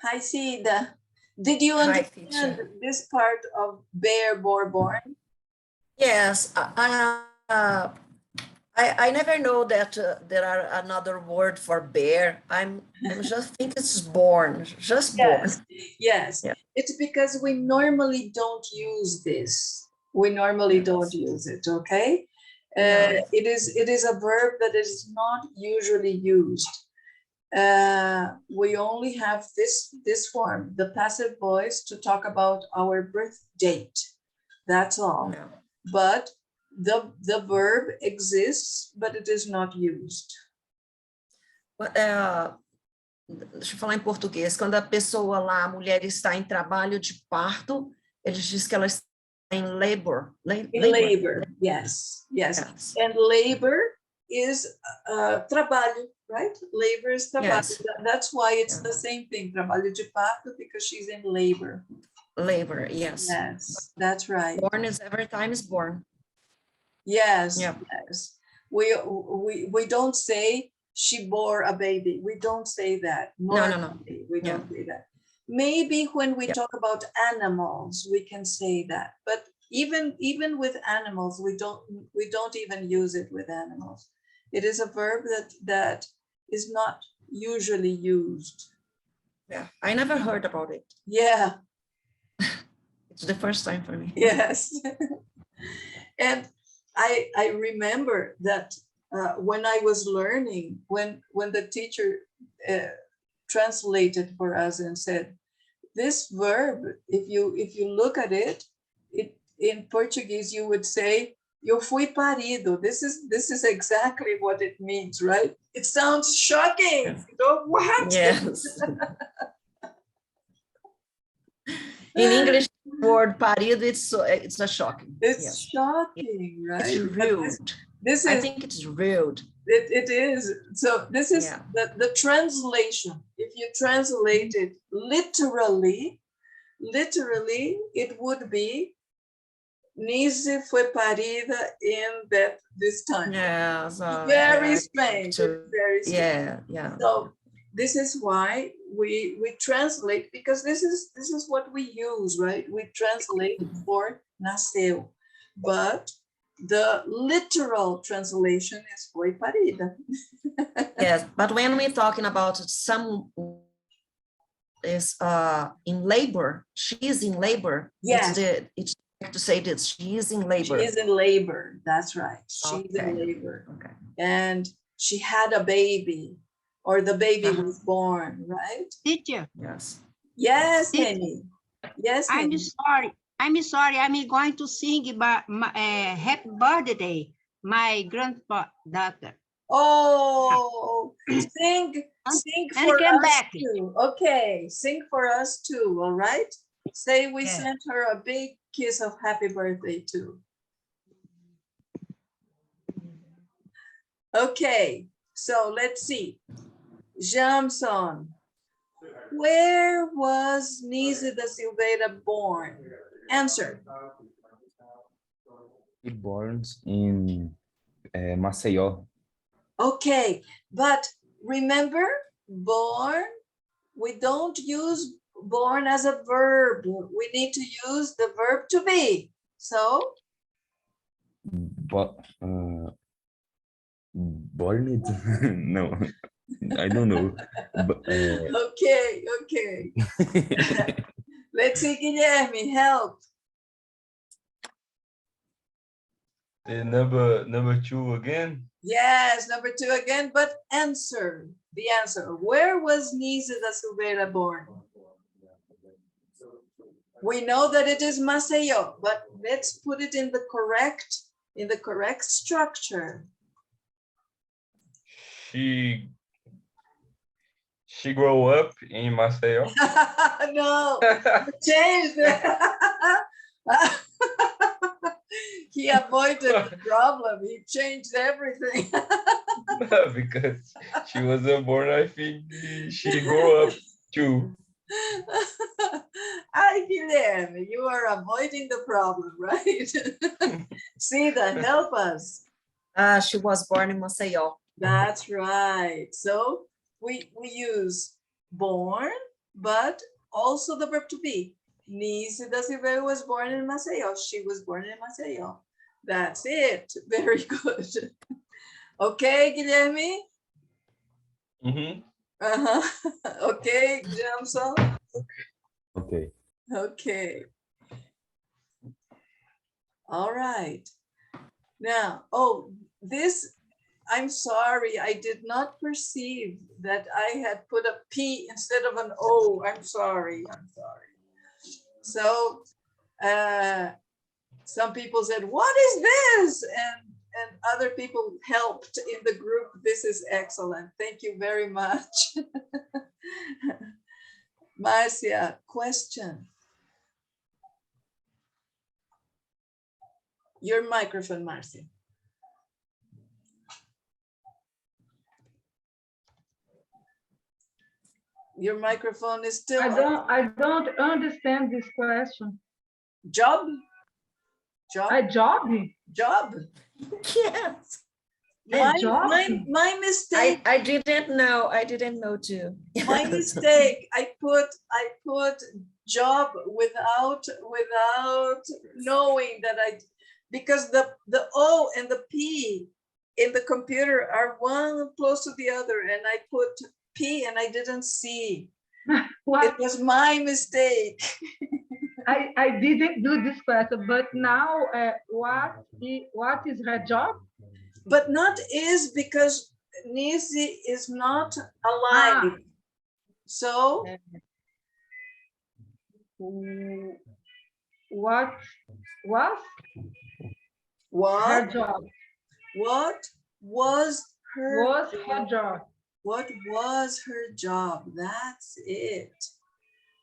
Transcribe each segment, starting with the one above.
Hi, Sida. Did you Hi, understand teacher. this part of bear, bore, born? Yes, I never know that there are another word for bear. I'm just think it's born, just born. Yes, yes. Yeah. It's because we normally don't use this. We normally don't Yes. use it, okay? No. It is a verb that is not usually used. We only have this form, the passive voice, to talk about our birth date. That's all. No. But the verb exists, but it is not used. Deixa eu falar em português. Quando a pessoa lá, a mulher está em trabalho de parto, eles dizem que ela está em labor. In labor, yes. Yes. And labor is trabalho, right? Labor is trabalho. Yes. That's why it's the same thing, trabalho de parto, because she's in labor. Labor, yes. Yes, that's right. Born is every time is born. Yes, Yeah. yes. We don't say she bore a baby. We don't say that. No. We don't say that. Maybe when we talk about animals, we can say that. But even with animals, we don't even use it with animals. It is a verb that is not usually used. Yeah, I never heard about it. Yeah. It's the first time for me. Yes. And I remember that when I was learning, when the teacher translated for us and said, this verb, if you look at it, in Portuguese you would say, eu fui parido. This is exactly what it means, right? It sounds shocking. Yes. You know, what? Yes. In English, the word parido, it's a shocking. It's shocking, right? It's rude. I think it's rude. It is. So this is the translation. If you translate it literally, it would be Nise fue parida in this time. Yeah. Very strange. Very strange. Yeah. So this is why we translate, because this is what we use, right? We translate for nasceu, but the literal translation is foi parida. Yes, but when we're talking about some is in labor, she is in labor. Yes. It's to say this, she is in labor. She is in labor, that's right. She's in labor. Okay. And she had a baby, or the baby was born, right? Teacher. Yes. Yes, Henny. Yes, I'm Henny. sorry. I'm going to sing about happy birthday, my granddaughter. Oh, sing for us back. too. Okay, sing for us too, all right? Say we sent her a big kiss of happy birthday too. Okay, so let's see. Jamson, where was Nise da Silveira born? Answer. He born in Maceió. Okay, but remember, born, we don't use born as a verb. We need to use the verb to be. So? Born it? No, I don't know. But, Okay. Let's see, Guilherme, help. Number 2 again? Yes, number 2 again, but answer. The answer. Where was Nise da Silveira born? We know that it is Maceió, but let's put it in the correct structure. She grew up in Maceió. No, changed it. He avoided the problem. He changed everything. No, because she wasn't born, I think she grew up too. Hi, Guilherme, you are avoiding the problem, right? Cida, help us. She was born in Maceió. That's right. So we use born, but also the verb to be. Nise da Silveira was born in Maceió. She was born in Maceió. That's it. Very good. Okay, Guilherme? Mm-hmm. Okay, Jamson? Okay. Okay. All right. Now, oh, this, I'm sorry, I did not perceive that I had put a P instead of an O. I'm sorry. So some people said, what is this? And other people helped in the group. This is excellent. Thank you very much. Marcia, question. Your microphone, Marcia. Your microphone is still I don't understand this question. job. A job? Job. Yes. job? My mistake. I didn't know. I didn't know too. My mistake. I put job without knowing that because the O and the P in the computer are one close to the other, and I put P and I didn't see. What? It was my mistake. I didn't do this question, but now what is her job? But not is because Nisi is not alive. So What was her what job? was her Was her job? What was her job? That's it.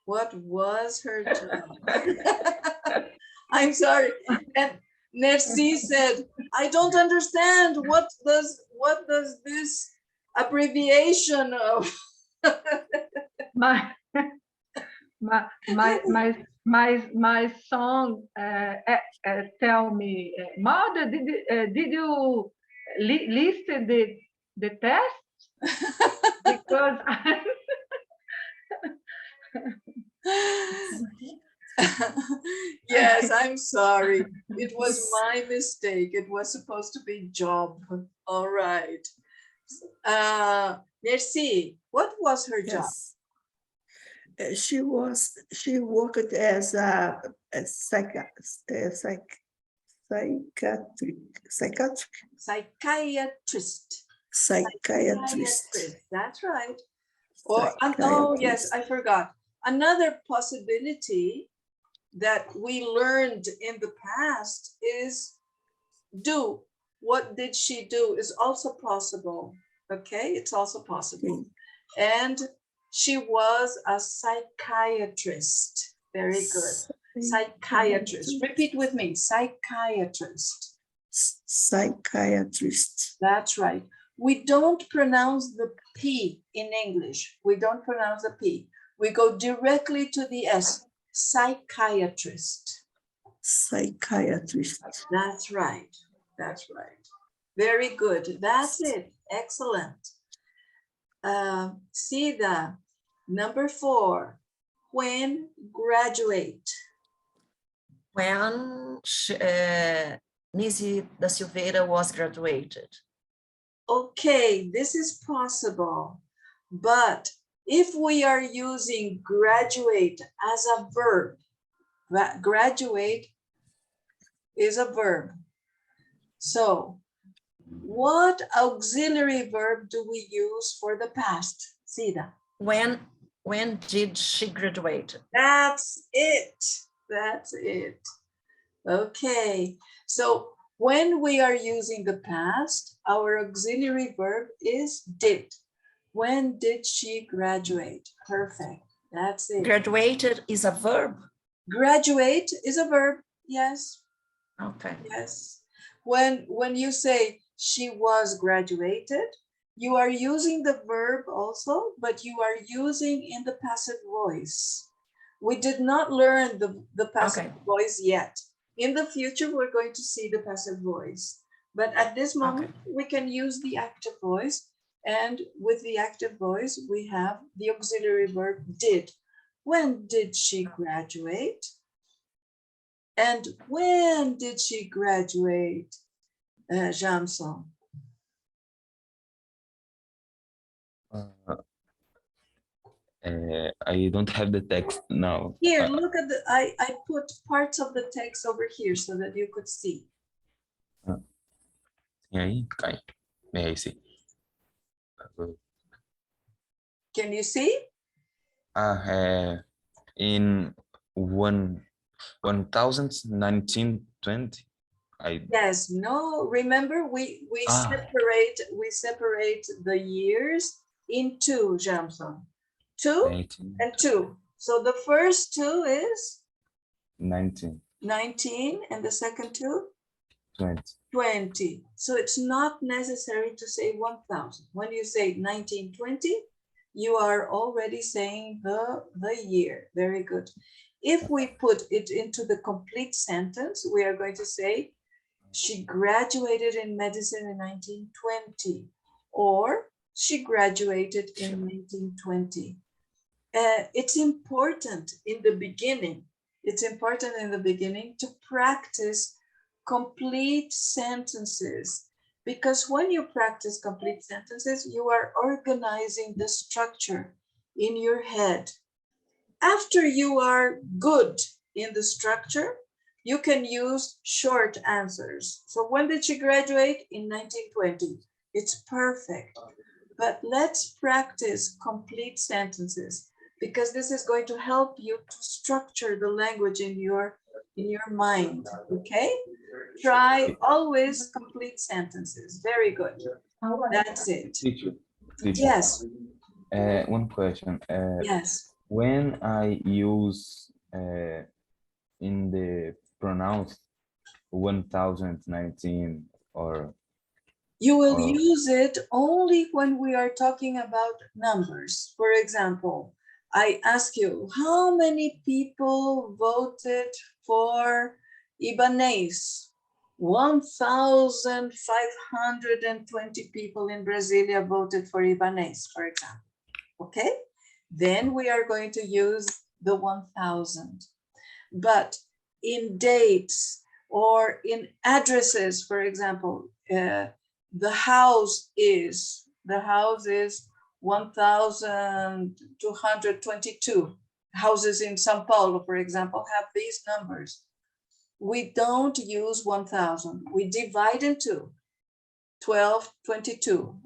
What was her job? I'm sorry. And Nercy said, I don't understand. What does this abbreviation of? My my song tell me, Mother, did you list the test? Because Yes, I'm sorry. It was my mistake. It was supposed to be job. All right. Merci. What was her job? Yes. She worked as a psychiatrist. That's right. Or oh yes, I forgot. Another possibility that we learned in the past is do. What did she do is also possible. Okay, it's also possible. And she was a psychiatrist. Very good. Psychiatrist. Repeat with me. Psychiatrist. Psychiatrist. That's right. We don't pronounce the P in English. We don't pronounce the P. We go directly to the S. Psychiatrist. Psychiatrist. That's right. That's right. Very good. That's it. Excellent. Sida, number 4. When graduate? When Nisi da Silveira was graduated. Okay, this is possible, but if we are using graduate as a verb, graduate is a verb. So what auxiliary verb do we use for the past? Sida. When did she graduate? That's it. That's it. Okay. So when we are using the past, our auxiliary verb is did. When did she graduate? Perfect. That's it. Graduated is a verb. Graduate is a verb. Yes. Okay. Yes. When you say she was graduated, you are using the verb also, but you are using in the passive voice. We did not learn the passive voice yet. In the future, we're going to see the passive voice. But at this moment, we can use the active voice. And with the active voice, we have the auxiliary verb did. When did she graduate? And when did she graduate, Jamson? I don't have the text now. Here, look at I put parts of the text over here so that you could see. E aí, cai. É esse. Can you see? In 1920. Yes, no, remember we separate the years in two, Jamson. 2 19, and 2. So the first 2 is 19, 19 and the second 2? 20. 20. So it's not necessary to say 1000. When you say 1920, you are already saying the year. Very good. If we put it into the complete sentence, we are going to say, she graduated in medicine in 1920, or she graduated in 1920. It's important in the beginning. It's important in the beginning to practice complete sentences, because when you practice complete sentences, you are organizing the structure in your head. After you are good in the structure, you can use short answers. So when did she graduate? In 1920. It's perfect. But let's practice complete sentences, because this is going to help you to structure the language in your mind, okay? Try always complete sentences. Very good. That's it. Teacher, Yes, one question. yes. When I use in the pronouns 1019 or You will use it only when we are talking about numbers. For example, I ask you, how many people voted for Ibanez? 1,520 people in Brasilia voted for Ibanez, for example. Okay? Then we are going to use the 1,000. But in dates or in addresses, for example, the house is 1,222. Houses in Sao Paulo, for example, have these numbers. We don't use 1,000. We divide into 1222.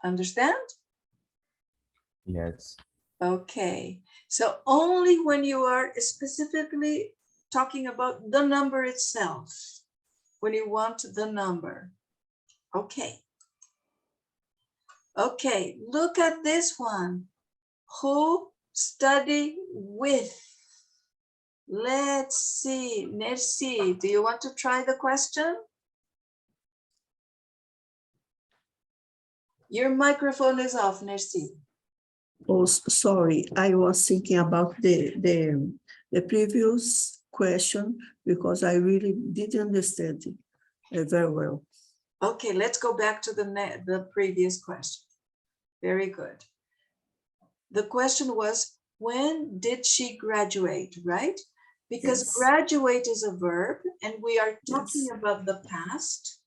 Understand? yes. Okay. So only when you are specifically talking about the number itself, when you want the number. Okay. Okay, look at this one. Who study with? Let's see. Merci. Do you want to try the question? Your microphone is off, Merci. Oh, sorry, I was thinking about the previous question because I really didn't understand it very well. Okay, let's go back to the previous question. Very good. The question was, when did she graduate, right? Because Yes. graduate is a verb and we are talking Yes. about the past.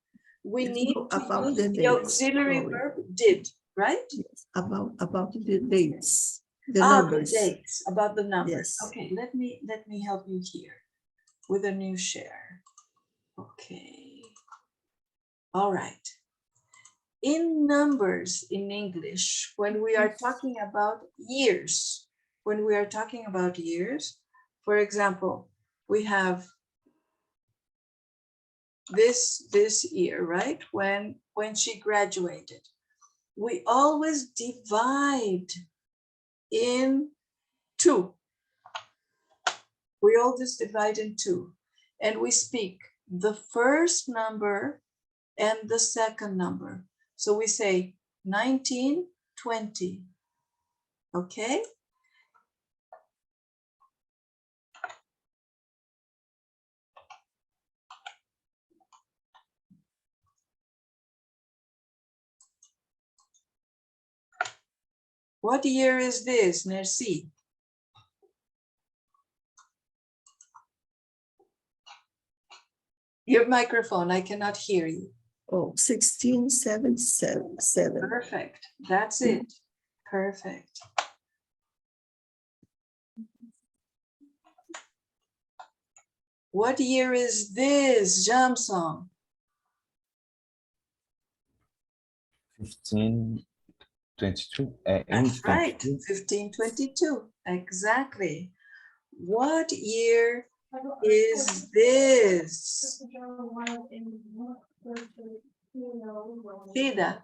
We It's need to about use the the dates, auxiliary sorry. verb did, right? Yes, about the dates, the The numbers. dates, about the numbers. Yes. Okay, let me help you here with a new share. Okay. All right. In numbers in English, when we are talking about years, for example, we have this year, right? When she graduated, we always divide in 2. We always divide in 2, and we speak the first number and the second number. So we say 1920. Okay? What year is this, Merci? Your microphone, I cannot hear you. Oh, 1677. Perfect. That's it. Perfect. What year is this, Jamson? 1522. That's right, 1522. Exactly. What year is this? Cida,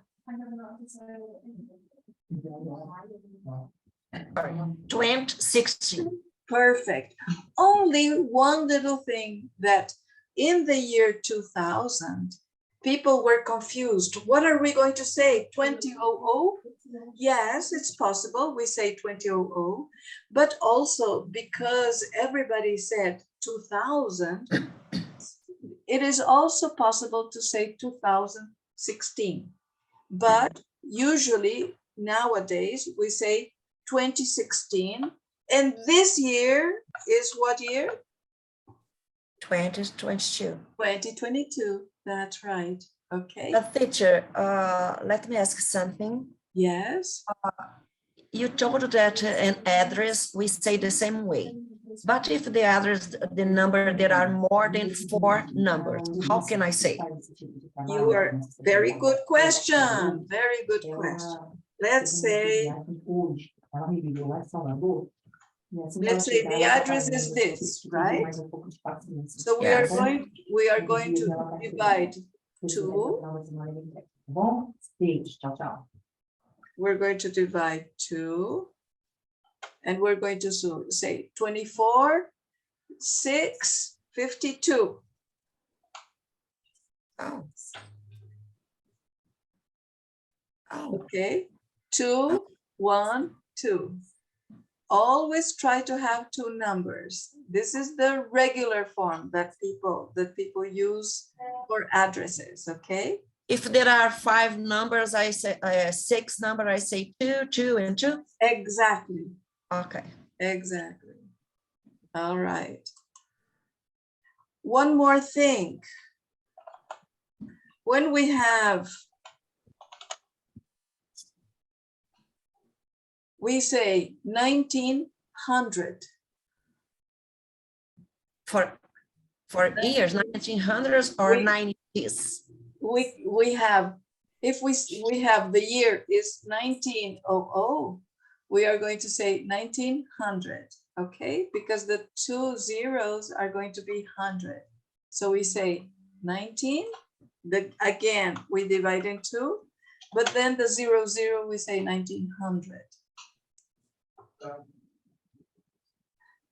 2016. perfect. Only one little thing that in the year 2000, people were confused. What are we going to say? 2000? Yes, it's possible. We say 2000, but also because everybody said 2000, it is also possible to say 2016. But usually nowadays we say 2016. And this year is what year? 2022. 2022. That's right. Okay. Teacher, let me ask something. Yes. You told that an address, we say the same way. But if the address, the number, there are more than 4 numbers, how can I say? You are very good question. Very good question. Let's say the address is this, right? So we Yes. are going to divide 2. We're going to divide 2. And we're going to say 24, 6, 52. Oh. Okay, 2, 1, 2. Always try to have 2 numbers. This is the regular form that people use for addresses, okay? If there are 5 numbers, I say 6 number, I say 2, 2, and 2. Exactly. Okay. Exactly. All right. One more thing. When we say 1900. For years, 1900s or 90s. We have, if we have the year is 1900, we are going to say 1900, okay? Because the 2 zeros are going to be 100. So we say 19, again, we divide in 2, but then the 00, we say 1900.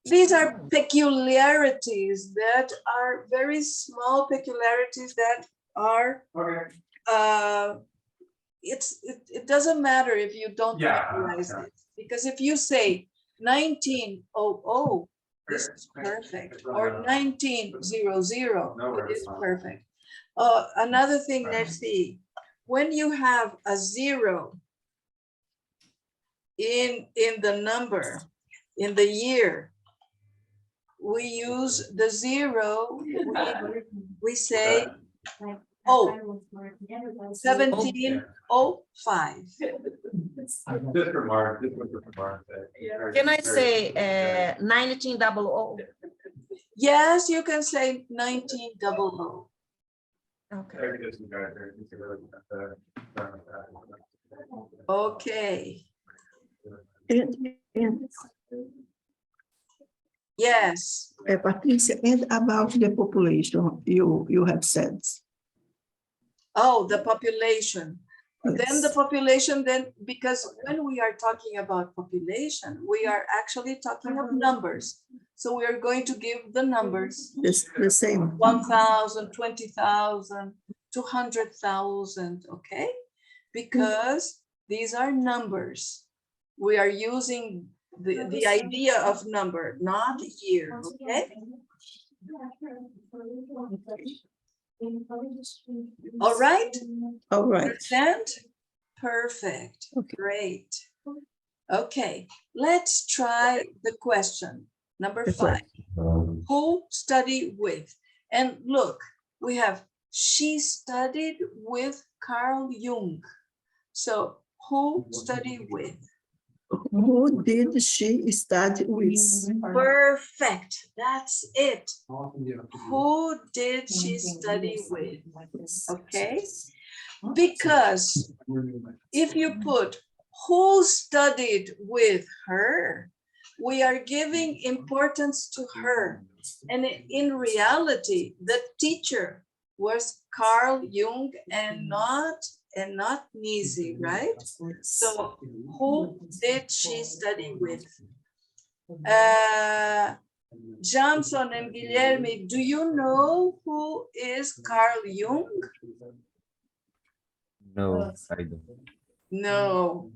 These are peculiarities that are very small peculiarities that are, it doesn't matter if you don't memorize it, because if you say 1900, this is perfect, or 1900, it is perfect. Another thing, let's see, when you have a 0 in the number, in the year, we use the 0, we say 1705. Can I say 1900? Yes, you can say 1900. Okay. Okay. And Yes. Patricia, and about the population, you have said. Oh, the population. Then the Yes. population, because when we are talking about population, we are actually talking of numbers. So we are going to give the numbers. The same. 1,000, 20,000, 200,000, okay? Because these are numbers. We are using the idea of number, not year, okay? All right? All right. Understand? Perfect. Okay. Great. Okay, let's try the question. Number 5. Who study with? And look, We have, she studied with Carl Jung. So who studied with? Who did she study with? Perfect. That's it. Who did she study with? Okay. Because if you put who studied with her, we are giving importance to her. And in reality, the teacher was Carl Jung and not Nisi, right? So who did she study with? Johnson and Guilherme, do you know who is Carl Jung? No, I don't. No.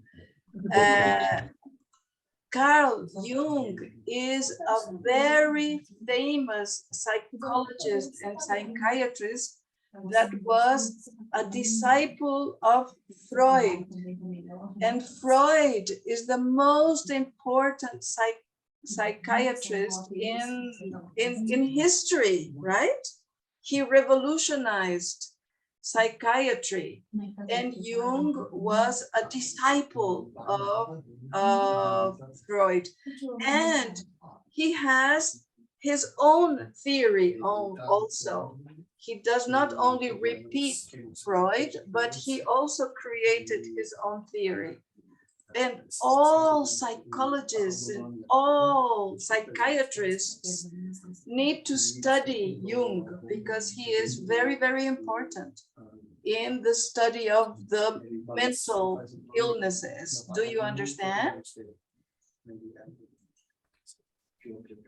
Carl Jung is a very famous psychologist and psychiatrist that was a disciple of Freud. And Freud is the most important psychiatrist in history, right? He revolutionized psychiatry, and Jung was a disciple of Freud, and he has his own theory also. He does not only repeat Freud, but he also created his own theory. And all psychologists and all psychiatrists need to study Jung because he is very, very important in the study of the mental illnesses. Do you understand?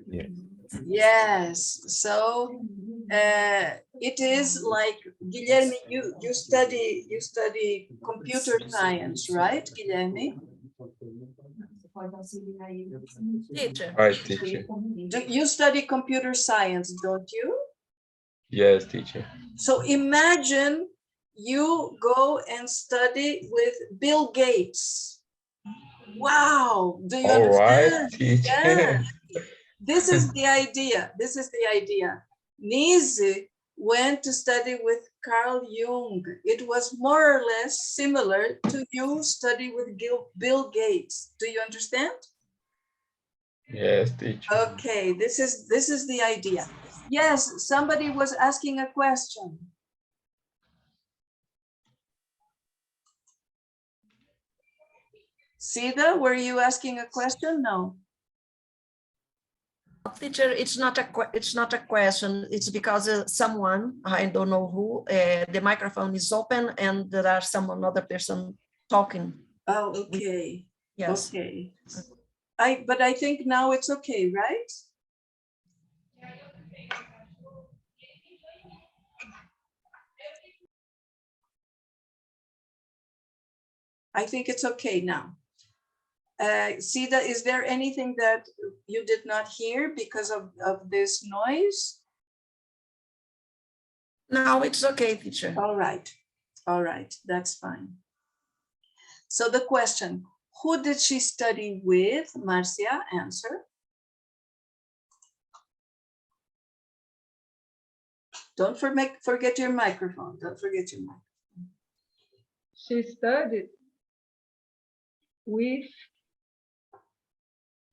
Yeah. Yes. So it is like, Guilherme, you study computer science, right, Guilherme? Teacher, Right, teacher. You study computer science, don't you? Yes, teacher. So imagine you go and study with Bill Gates. Wow, do you All right, understand? teacher. Yeah. This is the idea. This is the idea. Nisi went to study with Carl Jung. It was more or less similar to you study with Bill Gates. Do you understand? Yes, teacher. Okay, this is the idea. Yes, somebody was asking a question. Sida, were you asking a question? No. teacher, it's not a question. It's because someone, I don't know who, the microphone is open and there are another person talking. Oh, okay. Yes. Okay. But I think now it's okay, right? I think it's okay now. Sida, is there anything that you did not hear because of this noise? No, it's okay, teacher. All right, that's fine. So the question, who did she study with? Marcia, answer. Don't forget your microphone. Don't forget your microphone. She studied with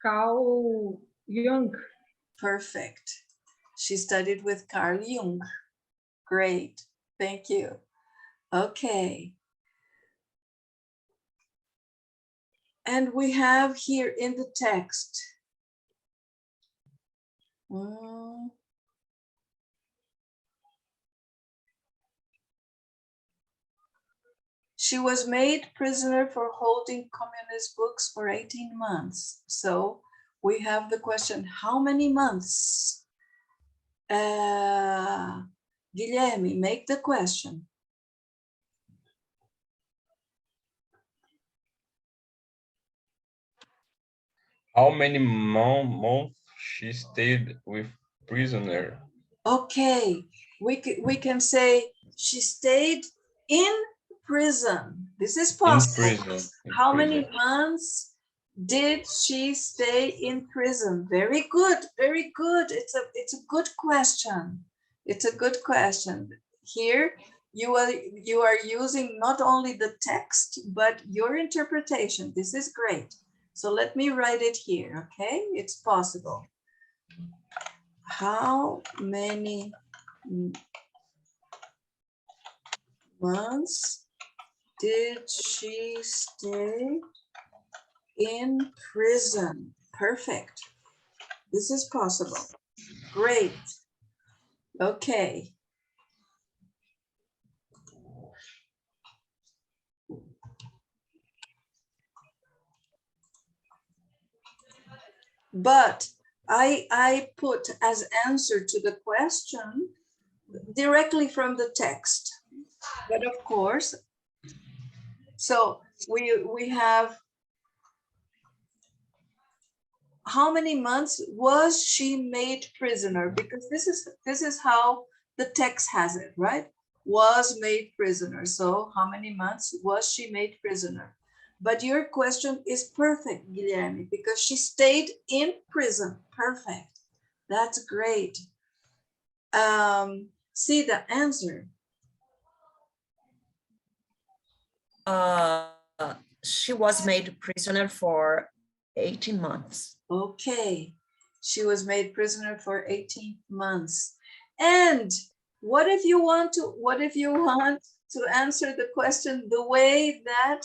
Carl Jung. Perfect. She studied with Carl Jung. Great. Thank you. Okay. And we have here in the text. She was made prisoner for holding communist books for 18 months. So we have the question, how many months? Guilherme, make the question. How many months she stayed with prisoner? Okay, we can say she stayed in prison. This is possible. In prison. How many months did she stay in prison? Very good, very good. It's a good question. It's a good question. Here, you are using not only the text, but your interpretation. This is great. So let me write it here, okay? It's possible. How many months did she stay in prison? Perfect. This is possible. Great. Okay. But I put as answer to the question directly from the text. But of course, so we have how many months was she made prisoner? Because this is how the text has it, right? Was made prisoner. So how many months was she made prisoner? But your question is perfect, Guilherme, because she stayed in prison. Perfect. That's great. See the answer. She was made prisoner for 18 months. Okay. She was made prisoner for 18 months. And what if you want to answer the question the way that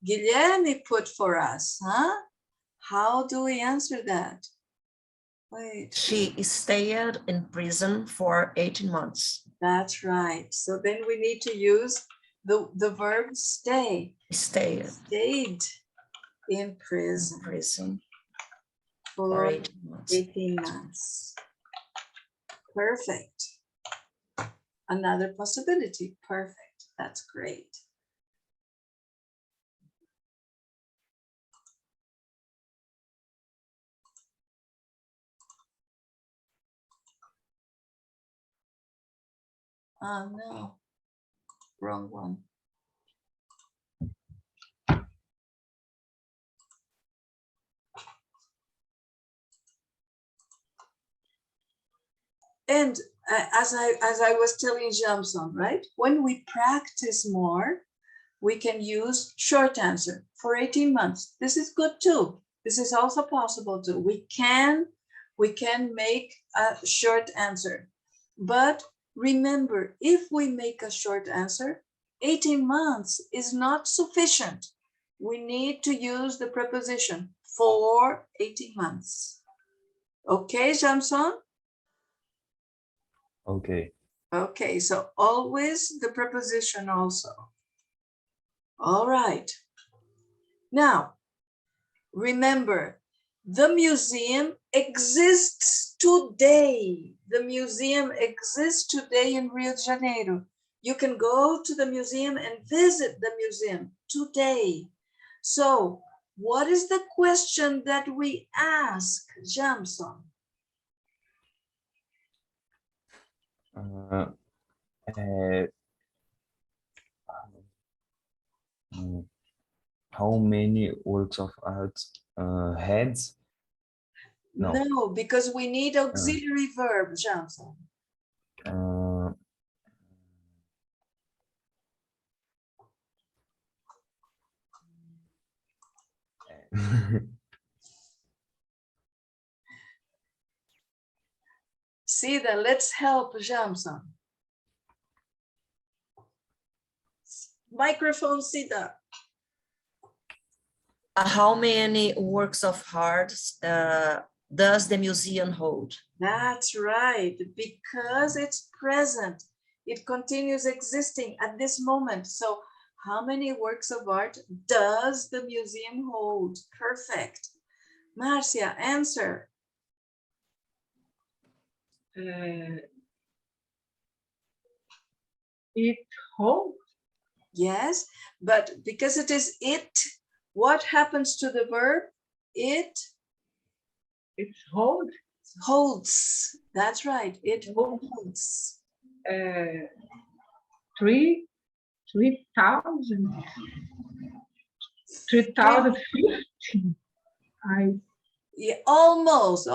Guilherme put for us, huh? How do we answer that? Wait. She stayed in prison for 18 months. That's right. So then we need to use the verb stay. Stayed Stayed in in prison prison for for 18 months. 18 months. Perfect. Another possibility. Perfect. That's great. Oh no, wrong one. And as I was telling Jamson, right? When we practice more, we can use short answer for 18 months. This is good too. This is also possible too. We can make a short answer. But remember, if we make a short answer, 18 months is not sufficient. We need to use the preposition for 18 months. Okay, Jamson? Okay. Okay, so always the preposition also. All right. Now, remember, the museum exists today. The museum exists today in Rio de Janeiro. You can go to the museum and visit the museum today. So, what is the question that we ask, Jamson? Uh, how many works of art heads? No. No, because we need auxiliary verb, Jamson. Uh, Cida, let's help Jamson. Microphone, Cida. How many works of art does the museum hold? That's right, because it's present. It continues existing at this moment. So how many works of art does the museum hold? Perfect. Marcia, answer. It holds. Yes, but because it is it, what happens to the verb? It It's hold. holds. That's right, it Holds. holds. 3,050. Yeah, almost.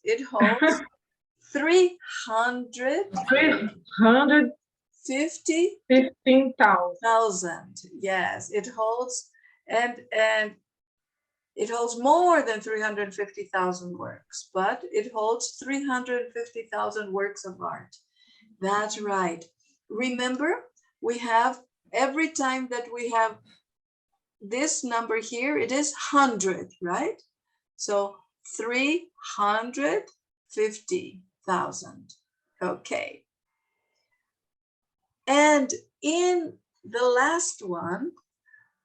It holds 350,000. 315,000. Yes, it holds, and it holds more than 350,000 works, but it holds 350,000 works of art. That's right. Remember, we have, every time that we have this number here, it is 100, right? So 350,000. Okay. And in the last one,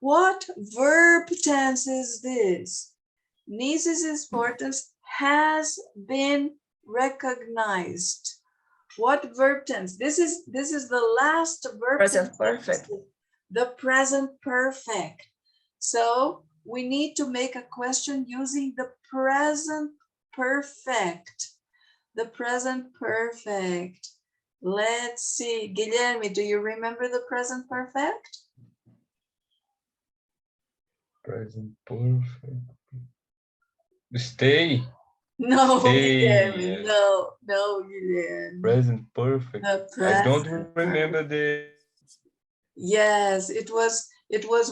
what verb tense is this? Niece's importance has been recognized. What verb tense? This is the last verb Present tense. perfect. The present perfect. So we need to make a question using the present perfect. The present perfect. Let's see. Guilherme, do you remember the present perfect? Present perfect. Stay. No, Stay, Guilherme. yes. No, Guilherme. Present perfect. The I don't present remember the. Yes, it was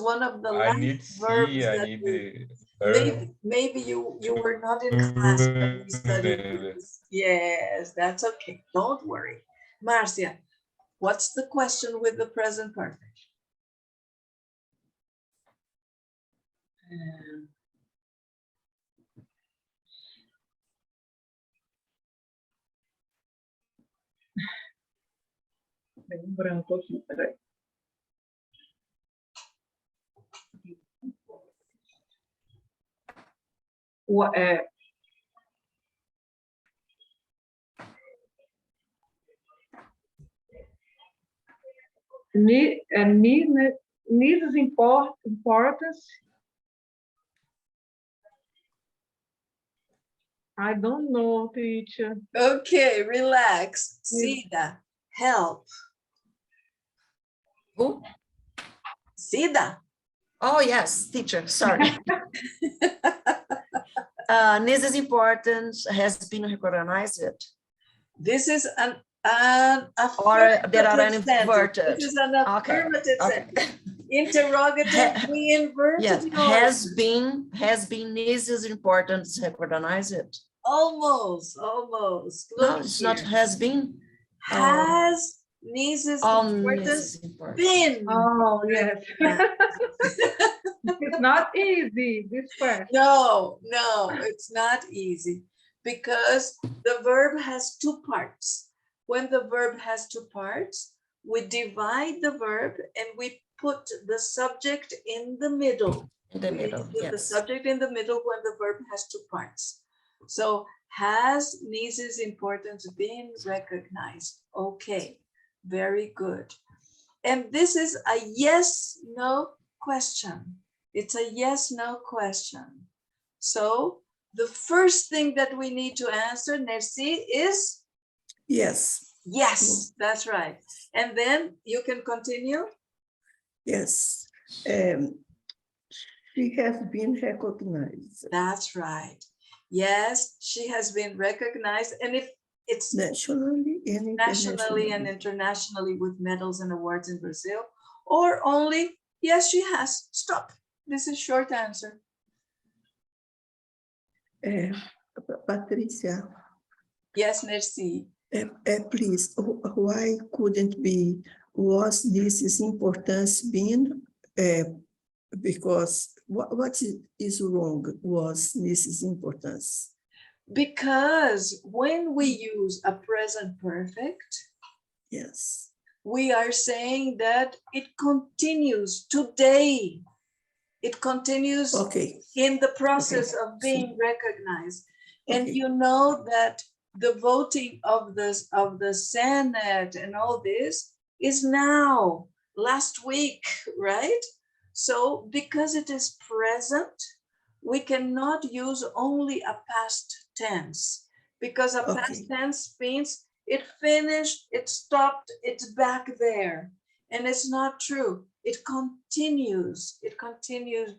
one of the I last need verbs C. I that need we, the verb maybe you to were not in class when we studied remember. this. Yes, that's okay. Don't worry. Marcia, what's the question with the present perfect? Deu um branco aqui, peraí. Needs importance. I don't know, teacher. Okay, relax. Sida, help. Who? Sida. Oh, yes, teacher, sorry. Niece's importance has been recognized. This is an Or there are affirmative sentence. inverted. This is an affirmative sentence. Interrogative, we inverted Yes, the order. has been Niece's importance recognized. Almost. No, Look it's here. not has been. Has Niece's importance been? Oh, yes. It's not easy, this question. No, it's not easy because the verb has two parts. When the verb has two parts, we divide the verb and we put the subject in the middle. In the We middle, put the yes. subject in the middle when the verb has two parts. So has Niece's importance been recognized? Okay, very good. And this is a yes/no question. It's a yes/no question. So the first thing that we need to answer, Nercy, is Yes, yes, that's right. And then you can continue. yes. She has been recognized That's right. Yes, she has been recognized. And if it's nationally and nationally and internationally with medals and awards in Brazil, or only, yes, she has. Stop. This is short answer. Patricia, Yes, merci. please, why couldn't be was this importance been? Because what is wrong was this importance? Because when we use a present perfect, Yes. we are saying that it continues today. It continues in the process of being recognized. And you know that the voting of the Senate and all this is now, last week, right? So because it is present, we cannot use only a past tense, because a past tense means it finished, it stopped, it's back there. And it's not true. It continues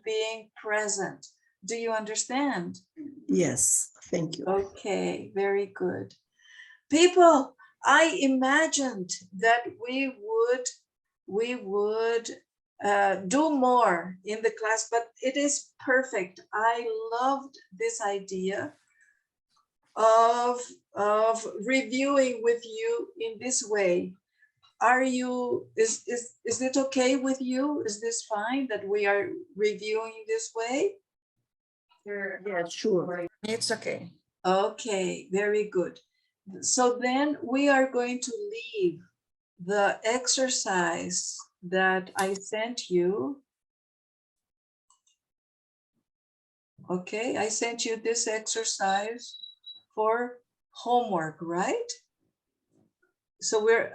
being present. Do you understand? Yes, thank you. Okay, very good. People, I imagined that we would do more in the class, but it is perfect. I loved this idea of reviewing with you in this way. Are you, is it okay with you? Is this fine that we are reviewing this way? Yeah, sure. It's okay. Okay, very good. So then we are going to leave the exercise that I sent you. Okay, I sent you this exercise for homework, right? So we're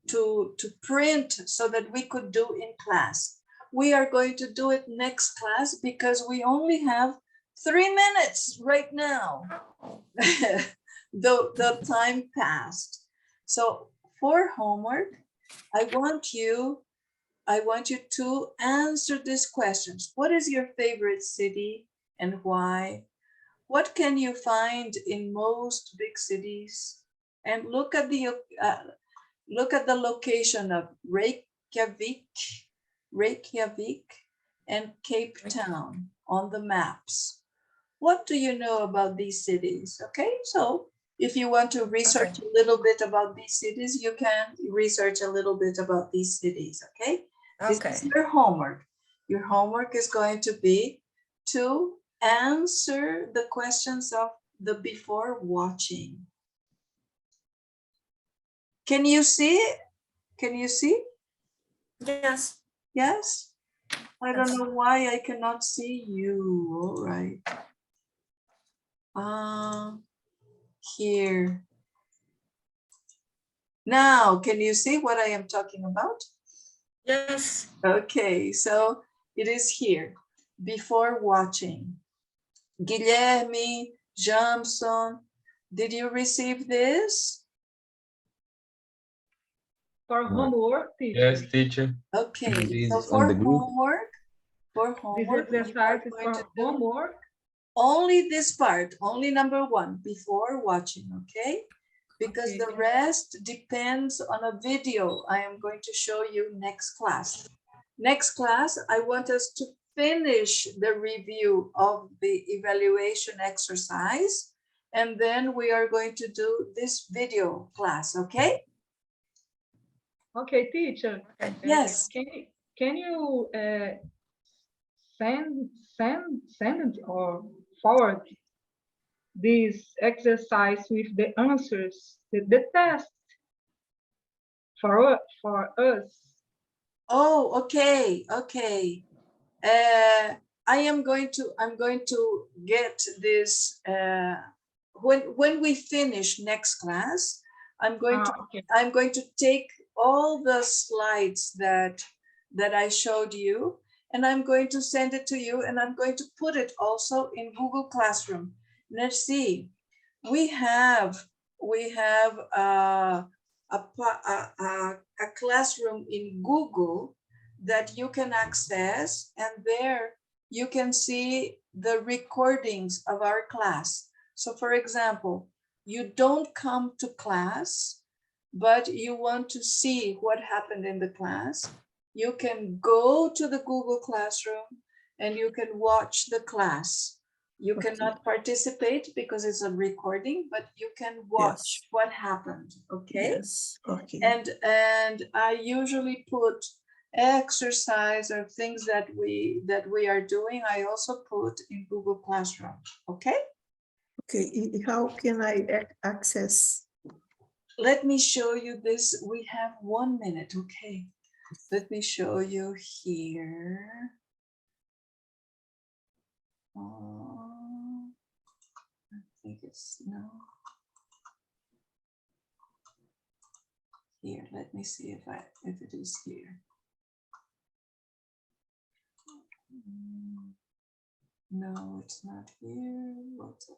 to print so that we could do in class. We are going to do it next class because we only have 3 minutes right now. The time passed. So for homework, I want you to answer these questions. What is your favorite city and why? What can you find in most big cities? And look at the location of Reykjavik and Cape Town on the maps. What do you know about these cities? Okay, so if you want to research a little bit about these cities, you can research a little bit about these cities, okay? This is your homework. Your homework is going to be to answer the questions of the before watching. Can you see it? Can you see? Yes. Yes? I don't Yes. know why I cannot see you. All right. Here. Now, can you see what I am talking about? Yes. Okay, so it is here, before watching. Guilherme, Jamson, did you receive this? For homework, teacher. Yes, teacher. Okay, so This for on the group. This you are exercise is going to for do homework. only this part, only number 1, before watching, okay? Because the rest depends on a video I am going to show you next class. Next class, I want us to finish the review of the evaluation exercise, and then we are going to do this video class, okay? Okay, teacher. Yes. Can you send or forward this exercise with the answers, the test for us? Oh, okay, okay. I'm going to get this when we finish next class. I'm going to take all the slides that I showed you, and I'm going to send it to you, and I'm going to put it also in Google Classroom. Let's see. We have a classroom in Google that you can access, and there you can see the recordings of our class. So for example, you don't come to class, but you want to see what happened in the class, you can go to the Google Classroom and you can watch the class. You cannot participate because it's a recording, but you can watch what happened, okay? Yes, okay. And I usually put exercise or things that we are doing, I also put in Google Classroom, okay? Okay, how can I access? Let me show you this. We have 1 minute, okay? Let me show you here. I think it's no. Here, let me see if it is here. No, it's not here. What's up?